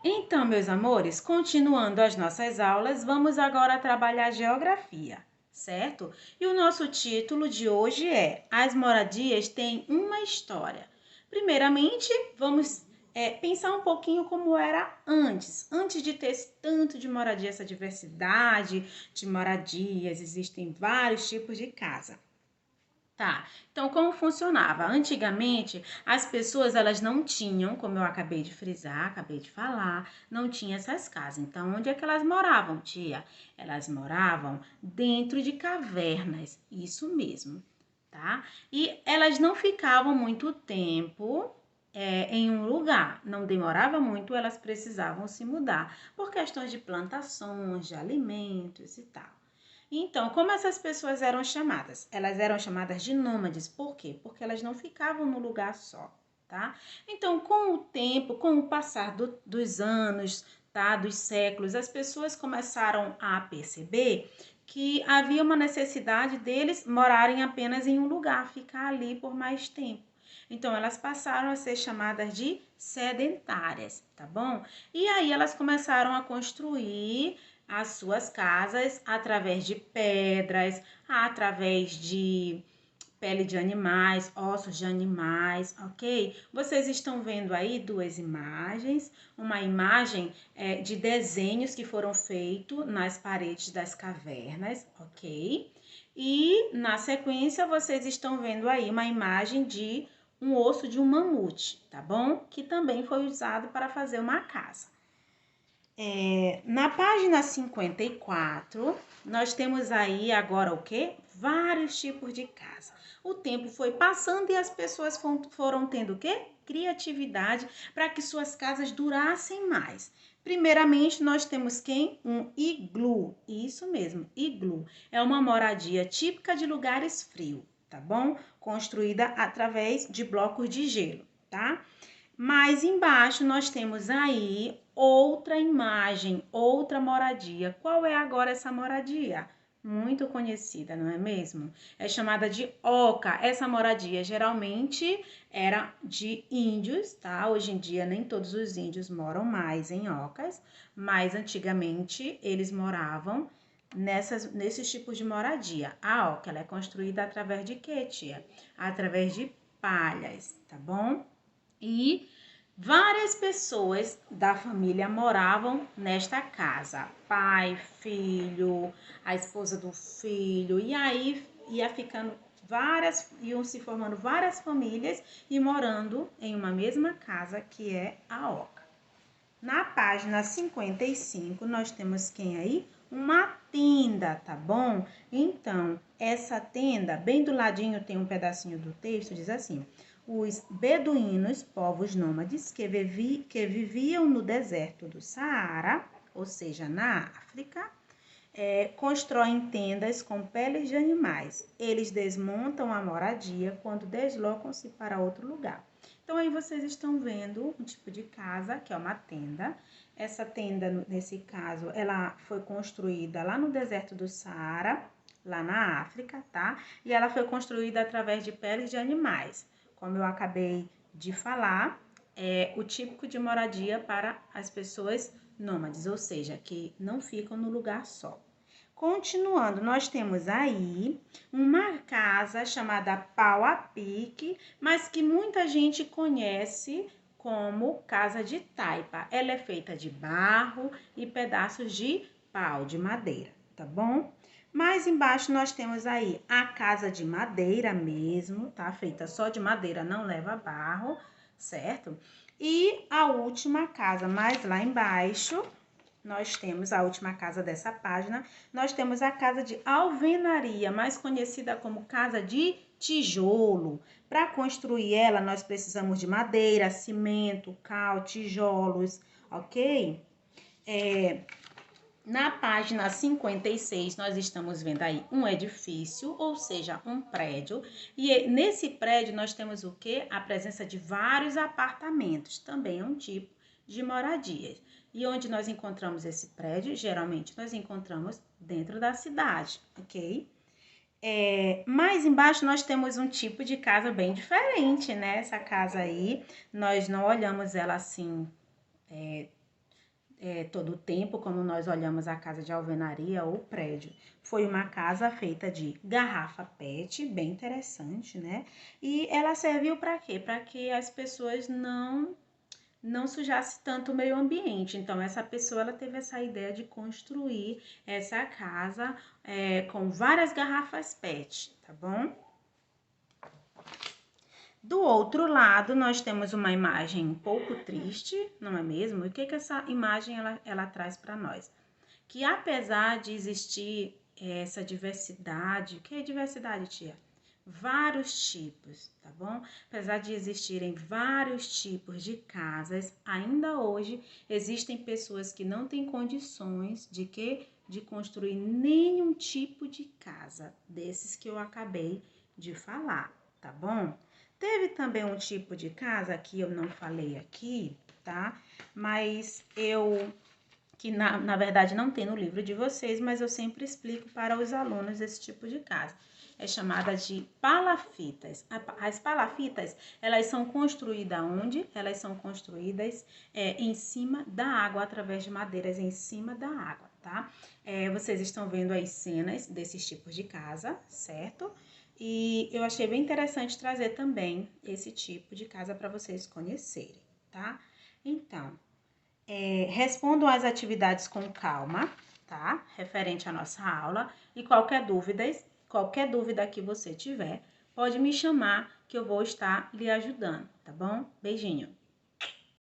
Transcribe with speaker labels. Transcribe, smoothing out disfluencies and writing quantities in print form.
Speaker 1: Então, meus amores, continuando as nossas aulas, vamos agora trabalhar geografia, certo? E o nosso título de hoje é As moradias têm uma história. Primeiramente, vamos pensar um pouquinho como era antes de ter esse tanto de moradia, essa diversidade de moradias, existem vários tipos de casa. Tá, então como funcionava? Antigamente, as pessoas elas não tinham, como eu acabei de frisar, acabei de falar, não tinha essas casas. Então, onde é que elas moravam, tia? Elas moravam dentro de cavernas, isso mesmo, tá? E elas não ficavam muito tempo em um lugar, não demorava muito, elas precisavam se mudar por questões de plantações, de alimentos e tal. Então, como essas pessoas eram chamadas? Elas eram chamadas de nômades. Por quê? Porque elas não ficavam no lugar só, tá? Então, com o tempo, com o passar dos anos, tá? Dos séculos, as pessoas começaram a perceber que havia uma necessidade deles morarem apenas em um lugar, ficar ali por mais tempo. Então, elas passaram a ser chamadas de sedentárias, tá bom? E aí elas começaram a construir as suas casas através de pedras, através de pele de animais, ossos de animais, ok? Vocês estão vendo aí duas imagens, uma imagem de desenhos que foram feitos nas paredes das cavernas, ok? E na sequência vocês estão vendo aí uma imagem de um osso de um mamute, tá bom? Que também foi usado para fazer uma casa. Na página 54, nós temos aí agora o quê? Vários tipos de casa. O tempo foi passando e as pessoas foram tendo o quê? Criatividade para que suas casas durassem mais. Primeiramente, nós temos quem? Um iglu. Isso mesmo, iglu. É uma moradia típica de lugares frios, tá bom? Construída através de blocos de gelo, tá? Mais embaixo nós temos aí outra imagem, outra moradia. Qual é agora essa moradia? Muito conhecida, não é mesmo? É chamada de oca. Essa moradia geralmente era de índios, tá? Hoje em dia nem todos os índios moram mais em ocas, mas antigamente eles moravam nesses tipos de moradia. A oca ela é construída através de quê, tia? Através de palhas, tá bom? E várias pessoas da família moravam nesta casa. Pai, filho, a esposa do filho. E aí iam se formando várias famílias e morando em uma mesma casa que é a Oca. Na página 55, nós temos quem aí? Uma tenda, tá bom? Então, essa tenda, bem do ladinho tem um pedacinho do texto, diz assim: os beduínos, povos nômades que viviam no deserto do Saara, ou seja, na África, constroem tendas com peles de animais. Eles desmontam a moradia quando deslocam-se para outro lugar. Então, aí vocês estão vendo um tipo de casa, que é uma tenda. Essa tenda, nesse caso, ela foi construída lá no deserto do Saara, lá na África, tá? E ela foi construída através de peles de animais. Como eu acabei de falar, é o típico de moradia para as pessoas nômades, ou seja, que não ficam no lugar só. Continuando, nós temos aí uma casa chamada Pau a Pique, mas que muita gente conhece como casa de taipa. Ela é feita de barro e pedaços de pau, de madeira, tá bom? Mais embaixo nós temos aí a casa de madeira mesmo, tá? Feita só de madeira, não leva barro, certo? E a última casa, mais lá embaixo, nós temos a última casa dessa página, nós temos a casa de alvenaria, mais conhecida como casa de tijolo. Para construir ela, nós precisamos de madeira, cimento, cal, tijolos, ok? Na página 56, nós estamos vendo aí um edifício, ou seja, um prédio. E nesse prédio nós temos o quê? A presença de vários apartamentos, também é um tipo de moradia. E onde nós encontramos esse prédio? Geralmente nós encontramos dentro da cidade, ok? Mais embaixo nós temos um tipo de casa bem diferente, né? Essa casa aí, nós não olhamos ela assim todo o tempo, como nós olhamos a casa de alvenaria ou prédio. Foi uma casa feita de garrafa PET, bem interessante, né? E ela serviu para quê? Para que as pessoas não sujasse tanto o meio ambiente. Então, essa pessoa ela teve essa ideia de construir essa casa com várias garrafas PET, tá bom? Do outro lado, nós temos uma imagem um pouco triste, não é mesmo? E o que essa imagem ela traz para nós? Que apesar de existir essa diversidade, o que é diversidade, tia? Vários tipos, tá bom? Apesar de existirem vários tipos de casas, ainda hoje existem pessoas que não têm condições de construir nenhum tipo de casa desses que eu acabei de falar, tá bom? Teve também um tipo de casa que eu não falei aqui, tá? Mas que na verdade não tem no livro de vocês, mas eu sempre explico para os alunos esse tipo de casa. É chamada de palafitas. As palafitas, elas são construídas onde? Elas são construídas em cima da água, através de madeiras em cima da água, tá? Vocês estão vendo as cenas desses tipos de casa, certo? E eu achei bem interessante trazer também esse tipo de casa para vocês conhecerem, tá? Então, respondam as atividades com calma, tá? Referente à nossa aula. E qualquer dúvida que você tiver, pode me chamar que eu vou estar lhe ajudando, tá bom? Beijinho!